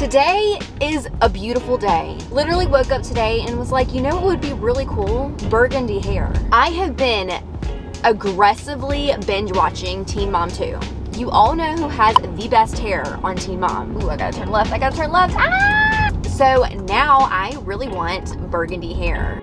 Today is a beautiful day. Literally woke up today and was like, you know what would be really cool? Burgundy hair. I have been aggressively binge watching Teen Mom 2. You all know who has the best hair on Teen Mom. Ooh, I gotta turn left, Ah! So now I really want burgundy hair.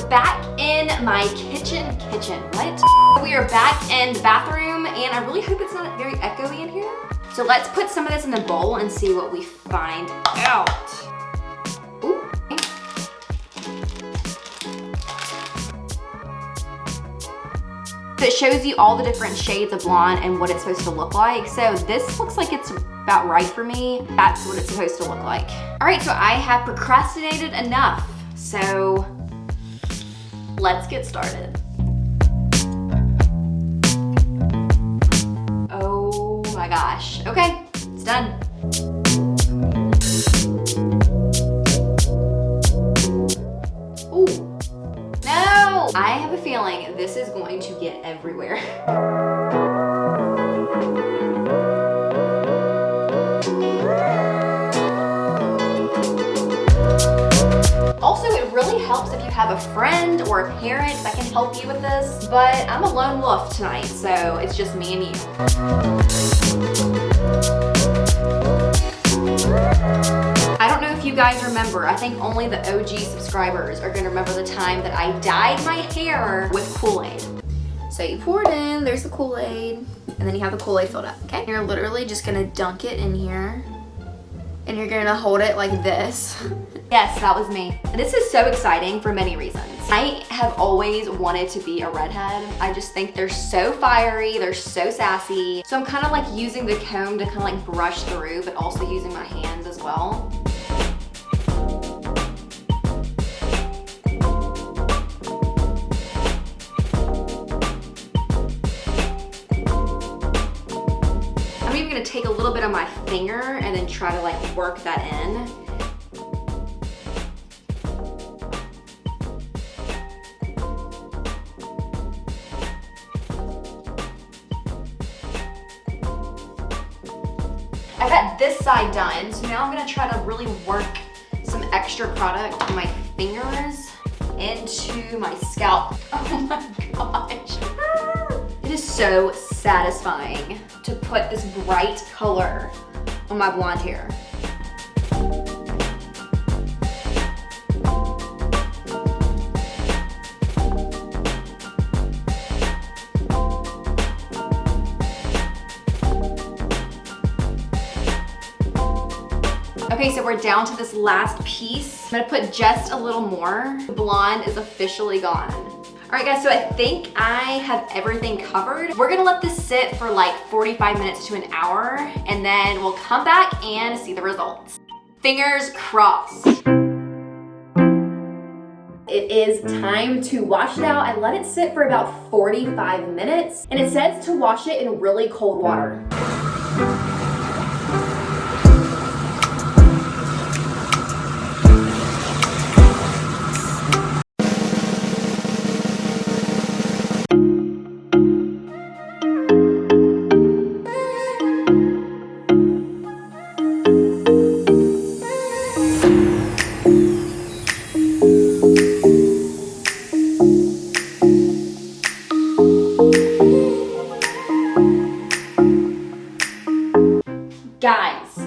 Back in my kitchen. What? We are back in the bathroom and I really hope it's not very echoey in here. So let's put some of this in the bowl and see what we find out. Ooh. So it shows you all the different shades of blonde and what it's supposed to look like. So this looks like it's about right for me. That's what it's supposed to look like. All right, so I have procrastinated enough. So let's get started. Oh my gosh. Okay, it's done. Ooh, no! I have a feeling this is going to get everywhere. Also, it really helps if you have a friend or a parent that can help you with this, but I'm a lone wolf tonight, so it's just me and you. I don't know if you guys remember, I think only the OG subscribers are gonna remember the time that I dyed my hair with Kool-Aid. So you pour it in, there's the Kool-Aid, and then you have the Kool-Aid filled up, okay? You're literally just gonna dunk it in here, and you're gonna hold it like this. Yes, that was me. This is so exciting for many reasons. I have always wanted to be a redhead. I just think they're so fiery, they're so sassy. So I'm kind of like using the comb to kind of like brush through, but also using my hands as well. I'm even gonna take a little bit of my finger and then try to like work that in. I got this side done, so now I'm gonna try to really work some extra product on my fingers into my scalp. Oh my gosh. It is so satisfying to put this bright color on my blonde hair. Okay, so we're down to this last piece. I'm gonna put just a little more. The blonde is officially gone. All right guys, so I think I have everything covered. We're gonna let this sit for like 45 minutes to an hour, and then we'll come back and see the results. Fingers crossed. It is time to wash it out. I let it sit for about 45 minutes, and it says to wash it in really cold water. Guys,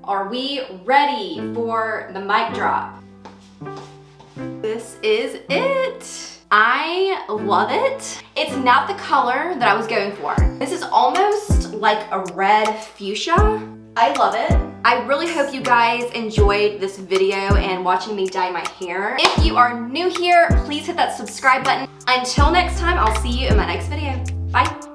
are we ready for the mic drop? This is it. I love it. It's not the color that I was going for. This is almost like a red fuchsia. I love it. I really hope you guys enjoyed this video and watching me dye my hair. If you are new here, please hit that subscribe button. Until next time, I'll see you in my next video. Bye.